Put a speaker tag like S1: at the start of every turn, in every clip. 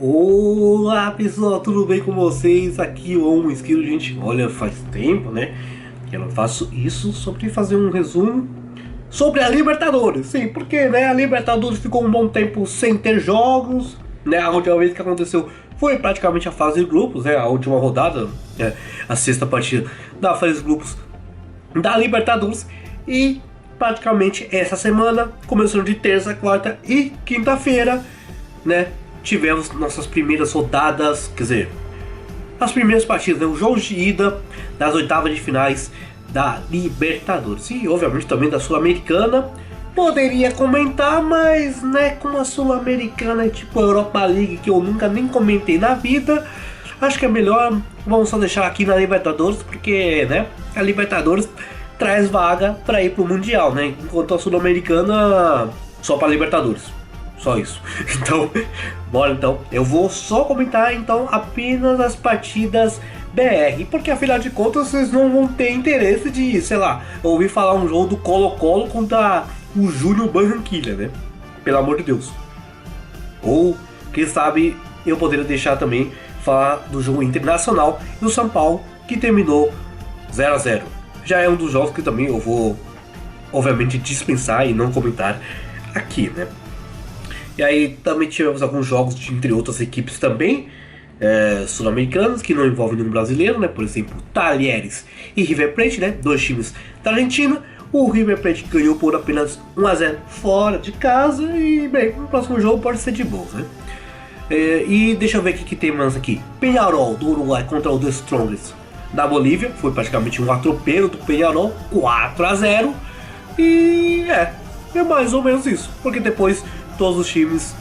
S1: Olá pessoal, tudo bem com vocês? Aqui o Um Esquilo, gente. Olha, faz tempo, né, que eu não faço isso sobre fazer um resumo sobre a Libertadores. Sim, porque, né, a Libertadores ficou um bom tempo sem ter jogos, né? A última vez que aconteceu foi praticamente a fase de grupos, né? A última rodada, né, a sexta partida da fase de grupos da Libertadores. E praticamente essa semana, começando de terça, quarta e quinta-feira, né, tivemos nossas primeiras rodadas, quer dizer, as primeiras partidas, né, os jogos de ida das oitavas de finais da Libertadores e obviamente também da Sul-Americana. Poderia comentar, mas né, como a Sul-Americana é tipo a Europa League, que eu nunca nem comentei na vida, acho que é melhor, vamos só deixar aqui na Libertadores, porque né, a Libertadores traz vaga para ir pro Mundial, né, enquanto a Sul-Americana só para Libertadores. Só isso. Então, bora então. Eu vou só comentar então apenas as partidas BR, porque afinal de contas vocês não vão ter interesse de, sei lá, ouvir falar um jogo do Colo-Colo contra o Júnior Barranquilla, né? Pelo amor de Deus. Ou, quem sabe, eu poderia deixar também falar do jogo Internacional e o São Paulo, que terminou 0 a 0. Já é um dos jogos que também eu vou, obviamente, dispensar e não comentar aqui, né? E aí também tivemos alguns jogos entre outras equipes também sul-americanas, que não envolvem nenhum brasileiro, né? Por exemplo, Talheres e River Plate, né? Dois times da Argentina. O River Plate ganhou por apenas 1 a 0 fora de casa. E bem, o próximo jogo pode ser de boas, né? E deixa eu ver o que tem mais aqui. Peñarol do Uruguai contra o The Strongest da Bolívia. Foi praticamente um atropelo do Peñarol, 4 a 0. E é mais ou menos isso, porque depois todos os times,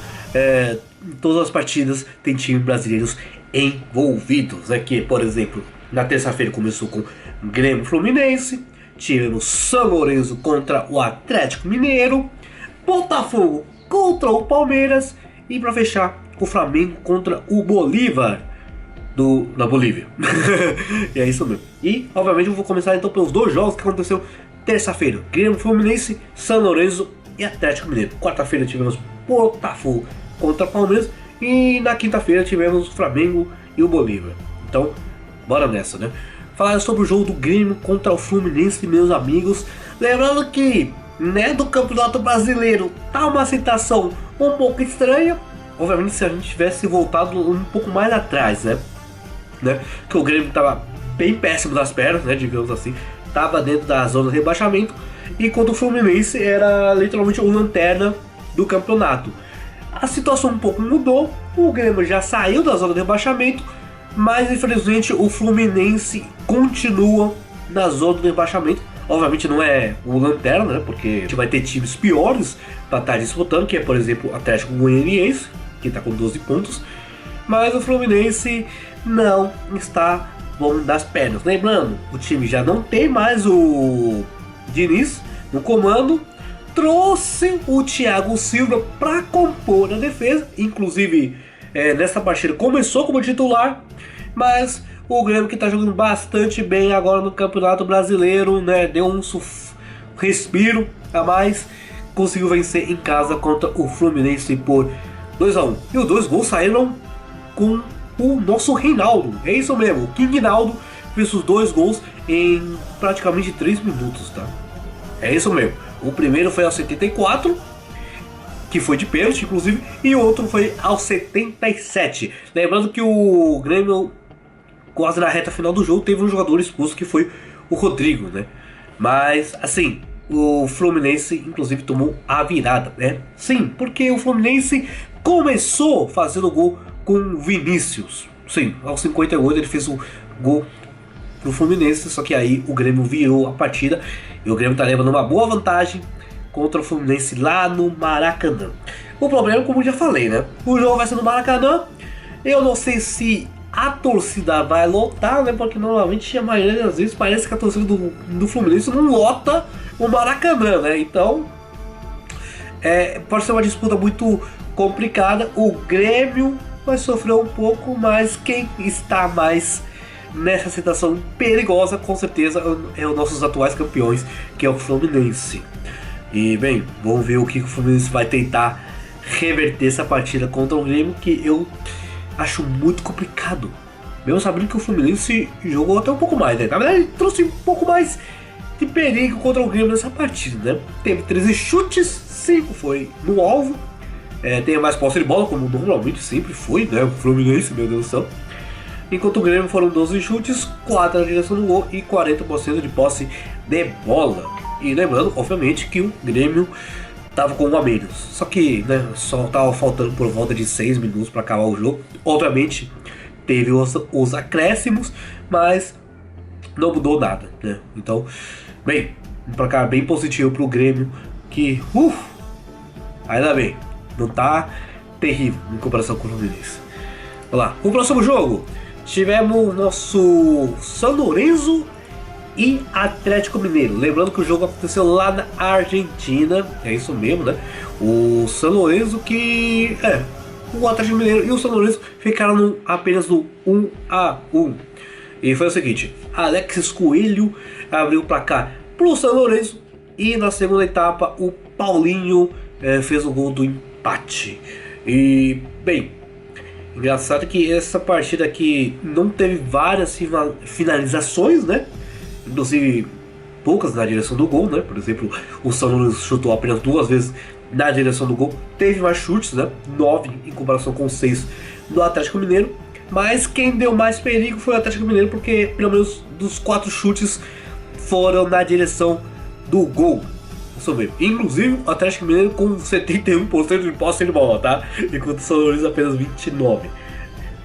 S1: todas as partidas tem times brasileiros envolvidos, né? Que, por exemplo, na terça-feira começou com Grêmio Fluminense, tivemos São Lourenço contra o Atlético Mineiro, Botafogo contra o Palmeiras e para fechar o Flamengo contra o Bolívar da Bolívia. E é isso mesmo. E obviamente eu vou começar então pelos dois jogos que aconteceu terça-feira: Grêmio Fluminense, São Lourenço e Atlético Mineiro. Quarta-feira tivemos Botafogo contra Palmeiras e na quinta-feira tivemos o Flamengo e o Bolívar. Então, bora nessa, né? Falar sobre o jogo do Grêmio contra o Fluminense, meus amigos. Lembrando que, né, do Campeonato Brasileiro tá uma situação um pouco estranha. Obviamente, se a gente tivesse voltado um pouco mais atrás, né? Que o Grêmio tava bem péssimo das pernas, né? Digamos assim. Tava dentro da zona de rebaixamento. Enquanto o Fluminense era literalmente o lanterna do campeonato. A situação um pouco mudou, o Grêmio já saiu da zona de rebaixamento, mas infelizmente o Fluminense continua na zona de rebaixamento. Obviamente não é o lanterna, né, porque a gente vai ter times piores para estar disputando, que é, por exemplo, o Atlético Goianiense, que está com 12 pontos, mas o Fluminense não está bom das pernas. Lembrando, o time já não tem mais o Diniz no comando, trouxe o Thiago Silva para compor a defesa, inclusive nessa partida começou como titular, mas o Grêmio, que está jogando bastante bem agora no Campeonato Brasileiro, né, deu um respiro a mais, conseguiu vencer em casa contra o Fluminense por 2 a 1. E os dois gols saíram com o nosso Reinaldo, é isso mesmo, o King Naldo fez os 2 gols em praticamente 3 minutos, tá? É isso mesmo. O primeiro foi aos 74, que foi de pênalti, inclusive, e o outro foi aos 77. Lembrando que o Grêmio, quase na reta final do jogo, teve um jogador expulso, que foi o Rodrigo, né? Mas, assim, o Fluminense, inclusive, tomou a virada, né? Sim, porque o Fluminense começou fazendo gol com o Vinícius. Sim, aos 58 ele fez o gol pro Fluminense, só que aí o Grêmio virou a partida e o Grêmio tá levando uma boa vantagem contra o Fluminense lá no Maracanã. O problema, como eu já falei, né? O jogo vai ser no Maracanã. Eu não sei se a torcida vai lotar, né? Porque normalmente a maioria das vezes parece que a torcida do Fluminense não lota o Maracanã, né? Então pode ser uma disputa muito complicada. O Grêmio vai sofrer um pouco, mas quem está mais nessa situação perigosa, com certeza, é os nossos atuais campeões, que é o Fluminense. E bem, vamos ver o que o Fluminense vai tentar reverter essa partida contra o Grêmio, que eu acho muito complicado. Mesmo sabendo que o Fluminense jogou até um pouco mais, né? Na verdade, ele trouxe um pouco mais de perigo contra o Grêmio nessa partida, né? Teve 13 chutes, 5 foi no alvo. Tem mais posse de bola, como normalmente sempre foi, né? O Fluminense, meu Deus do céu. Enquanto o Grêmio foram 12 chutes, 4 na direção do gol e 40% de posse de bola. E lembrando, obviamente, que o Grêmio tava com 1 a menos. Só que, né, só tava faltando por volta de 6 minutos para acabar o jogo. Obviamente, teve os acréscimos, mas não mudou nada, né? Então, bem, um placar bem positivo pro Grêmio, que, ainda bem, não tá terrível em comparação com o Fluminense. Vamos lá, o próximo jogo, tivemos nosso São Lourenço e Atlético Mineiro. Lembrando que o jogo aconteceu lá na Argentina, é isso mesmo, né? O São Lourenço que... o Atlético Mineiro e o São Lourenço ficaram apenas no 1 a 1. E foi o seguinte, Alexis Coelho abriu o placar pro São Lourenço e na segunda etapa o Paulinho fez o gol do empate. E, bem, engraçado que essa partida aqui não teve várias finalizações, né? Inclusive poucas na direção do gol, né? Por exemplo, o São Lourenço chutou apenas 2 vezes na direção do gol. Teve mais chutes, né? 9 em comparação com 6 do Atlético Mineiro. Mas quem deu mais perigo foi o Atlético Mineiro, porque pelo menos dos 4 chutes foram na direção do gol. Isso mesmo. Inclusive o Atlético Mineiro com 71% de posse de bola, tá? Enquanto o São Lourenço apenas 29%.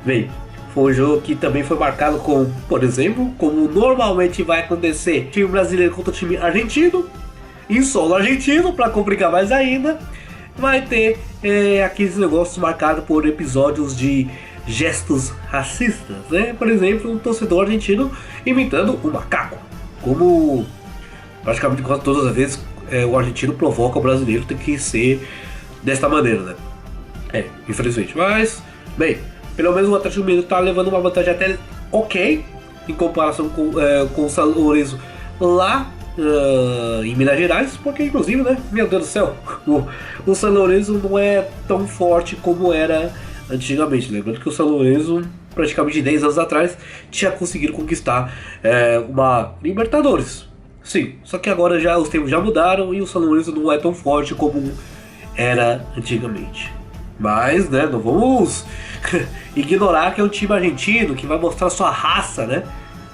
S1: Bem, foi um jogo que também foi marcado com, por exemplo, como normalmente vai acontecer, time brasileiro contra o time argentino, em solo argentino, para complicar mais ainda, vai ter aqueles negócios marcados por episódios de gestos racistas, né? Por exemplo, um torcedor argentino imitando um macaco, como praticamente quase todas as vezes o argentino provoca o brasileiro, tem que ser desta maneira, né? Infelizmente, mas, bem, pelo menos o Atlético Mineiro está levando uma vantagem até ok, em comparação com o São Lourenço lá em Minas Gerais, porque inclusive, né, meu Deus do céu, o São Lourenço não é tão forte como era antigamente. Lembrando que o São Lourenço, praticamente 10 anos atrás, tinha conseguido conquistar uma Libertadores. Sim, só que agora já os tempos já mudaram e o São Lourenço não é tão forte como era antigamente. Mas, né, não vamos ignorar que é um time argentino que vai mostrar sua raça, né?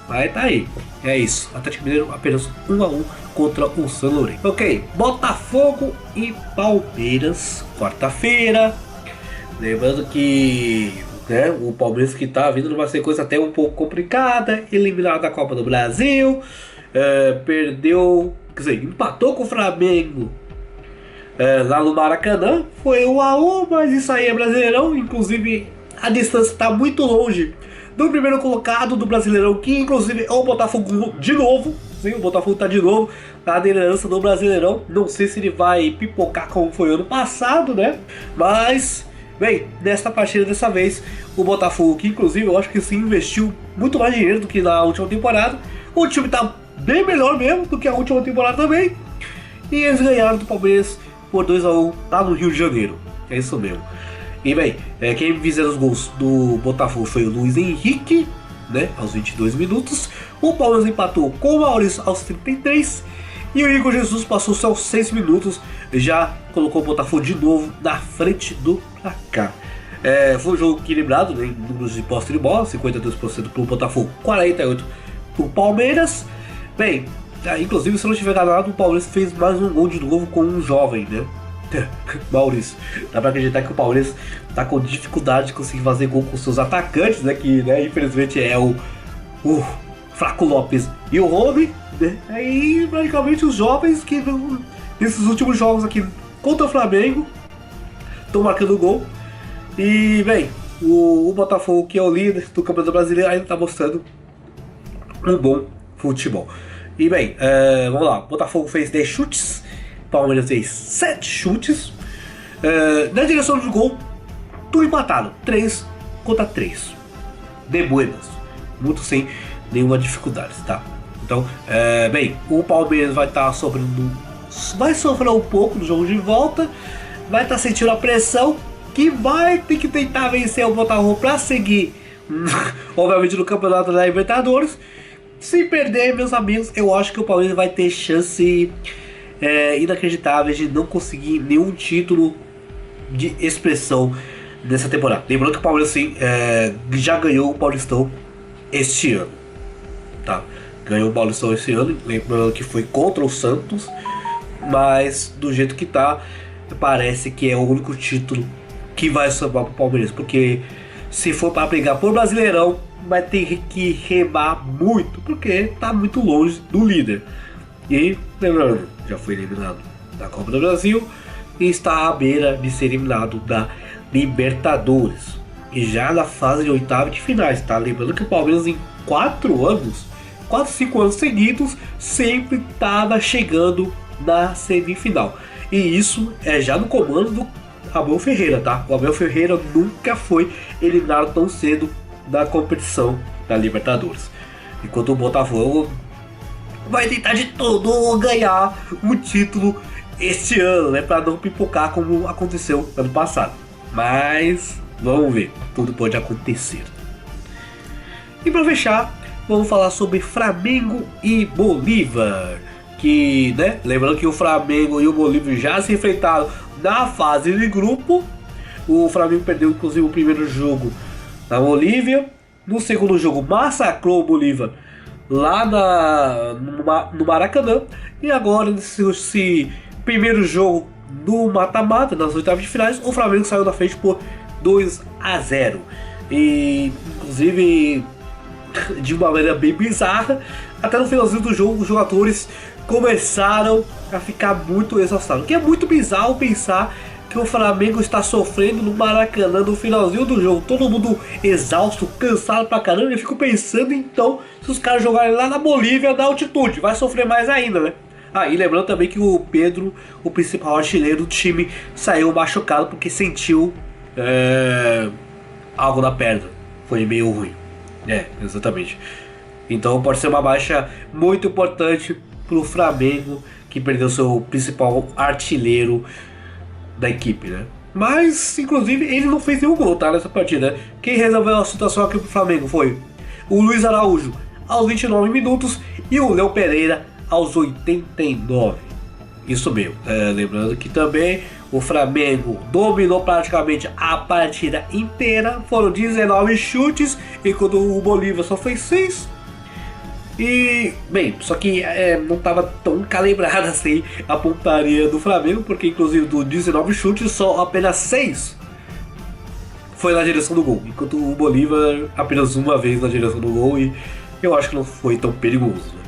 S1: Mas tá aí, é isso. Atlético Mineiro apenas 1 a 1 contra o São Lourenço. Ok, Botafogo e Palmeiras, quarta-feira. Lembrando que, né, o Palmeiras que tá vindo numa sequência até um pouco complicada, eliminado da Copa do Brasil, perdeu, quer dizer, empatou com o Flamengo lá no Maracanã, foi 1 a 1, mas isso aí é Brasileirão. Inclusive a distância está muito longe do primeiro colocado do Brasileirão, que inclusive é o Botafogo de novo. Sim, o Botafogo está de novo na liderança do Brasileirão. Não sei se ele vai pipocar como foi ano passado, né? Mas, bem, nesta partida dessa vez, o Botafogo, que inclusive eu acho que se investiu muito mais dinheiro do que na última temporada, o time está bem melhor mesmo do que a última temporada também, e eles ganharam do Palmeiras por 2 a 1 lá no Rio de Janeiro. É isso mesmo. E bem, quem fizeram os gols do Botafogo foi o Luiz Henrique, né, aos 22 minutos. O Palmeiras empatou com o Maurício aos 33. E o Igor Jesus passou só aos 6 minutos. Já colocou o Botafogo de novo na frente do placar. Foi um jogo equilibrado, né, em números de posse de bola. 52% para o Botafogo, 48% para o Palmeiras. Bem, inclusive, se não tiver nada, o Palmeiras fez mais um gol de novo com um jovem, né? Maurício. Dá pra acreditar que o Palmeiras tá com dificuldade de conseguir fazer gol com seus atacantes, né? Que, né, infelizmente é o Flaco Lopes e o Rony, né? Aí praticamente os jovens que nesses últimos jogos aqui contra o Flamengo estão marcando gol. E bem, o Botafogo, que é o líder do Campeonato Brasileiro, ainda tá mostrando um bom futebol. E bem, vamos lá. O Botafogo fez 10 chutes, Palmeiras fez 7 chutes. Na direção do gol, tudo empatado, 3 contra 3. De buenas, muito sem nenhuma dificuldade, tá? Então, bem, o Palmeiras vai estar sofrendo, vai sofrer um pouco no jogo de volta, vai estar sentindo a pressão, que vai ter que tentar vencer o Botafogo para seguir, obviamente, no Campeonato da Libertadores. Se perder, meus amigos, eu acho que o Palmeiras vai ter chance inacreditáveis de não conseguir nenhum título de expressão nessa temporada. Lembrando que o Palmeiras sim, já ganhou o Paulistão este ano, tá? Ganhou o Paulistão esse ano, lembrando que foi contra o Santos, mas do jeito que tá, parece que é o único título que vai sobrar pro Palmeiras, porque se for para brigar por Brasileirão, vai ter que remar muito, porque tá muito longe do líder. E lembrando, já foi eliminado da Copa do Brasil e está à beira de ser eliminado da Libertadores, e já na fase de oitava de finais, tá? Lembrando que o Palmeiras em 4, 5 anos seguidos sempre estava chegando na semifinal, e isso é já no comando do Abel Ferreira, tá? O Abel Ferreira nunca foi eliminado tão cedo da competição da Libertadores, enquanto o Botafogo vai tentar de tudo ganhar um título este ano, né? Para não pipocar como aconteceu ano passado. Mas vamos ver, tudo pode acontecer. E para fechar, vamos falar sobre Flamengo e Bolívar, que, né, lembrando que o Flamengo e o Bolívar já se enfrentaram na fase de grupo. O Flamengo perdeu inclusive o primeiro jogo na Bolívia, no segundo jogo massacrou o Bolívar lá no Maracanã, e agora nesse primeiro jogo do mata-mata, nas oitavas de finais, o Flamengo saiu da frente por 2-0. E inclusive de uma maneira bem bizarra, até no finalzinho do jogo os jogadores começaram a ficar muito exaustados, que é muito bizarro pensar que o Flamengo está sofrendo no Maracanã no finalzinho do jogo, todo mundo exausto, cansado pra caramba. Eu fico pensando, então, se os caras jogarem lá na Bolívia, na altitude, vai sofrer mais ainda, né? E lembrando também que o Pedro, o principal artilheiro do time, saiu machucado porque sentiu algo na perna. Foi meio ruim. Exatamente. Então pode ser uma baixa muito importante pro Flamengo, que perdeu seu principal artilheiro da equipe, né? Mas, inclusive, ele não fez nenhum gol, tá, nessa partida. Quem resolveu a situação aqui pro Flamengo foi o Luiz Araújo aos 29 minutos e o Léo Pereira aos 89. Isso mesmo. Lembrando que também o Flamengo dominou praticamente a partida inteira. Foram 19 chutes, enquanto o Bolívar só fez 6. E, bem, só que não estava tão calibrada assim a pontaria do Flamengo, porque inclusive dos 19 chutes, só apenas 6 foi na direção do gol, enquanto o Bolívar apenas uma vez na direção do gol, e eu acho que não foi tão perigoso, né?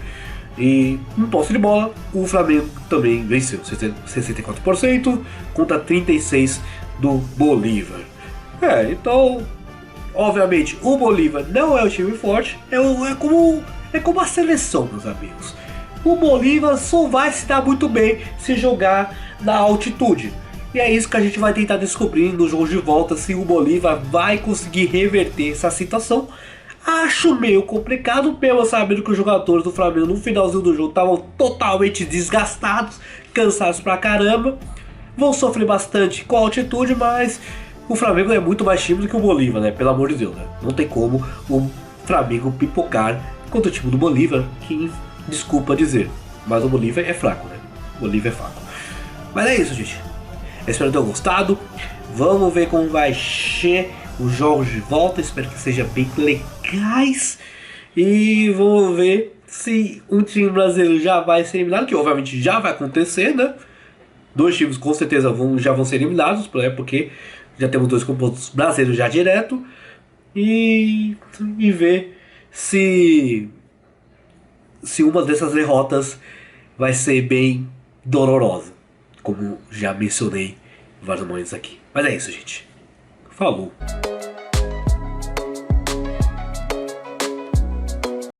S1: E no posse de bola, o Flamengo também venceu, 64% contra 36% do Bolívar. Então, obviamente, o Bolívar não é um time forte, é como a seleção, meus amigos. O Bolívar só vai se dar muito bem se jogar na altitude. E é isso que a gente vai tentar descobrir no jogo de volta, se o Bolívar vai conseguir reverter essa situação. Acho meio complicado, pelo sabendo que os jogadores do Flamengo no finalzinho do jogo estavam totalmente desgastados, cansados pra caramba. Vão sofrer bastante com a altitude, mas o Flamengo é muito mais time do que o Bolívar, né? Pelo amor de Deus, né? Não tem como o Flamengo pipocar contra o time do Bolívar, que, desculpa dizer, mas o Bolívar é fraco, né? O Bolívar é fraco. Mas é isso, gente. Eu espero que tenham gostado. Vamos ver como vai ser os jogos de volta. Espero que sejam bem legais. E vamos ver se um time brasileiro já vai ser eliminado, que obviamente já vai acontecer, né? 2 times com certeza já vão ser eliminados, porque já temos 2 compostos brasileiros já direto. E ver se uma dessas derrotas vai ser bem dolorosa, como já mencionei vários momentos aqui. Mas é isso, gente. Falou!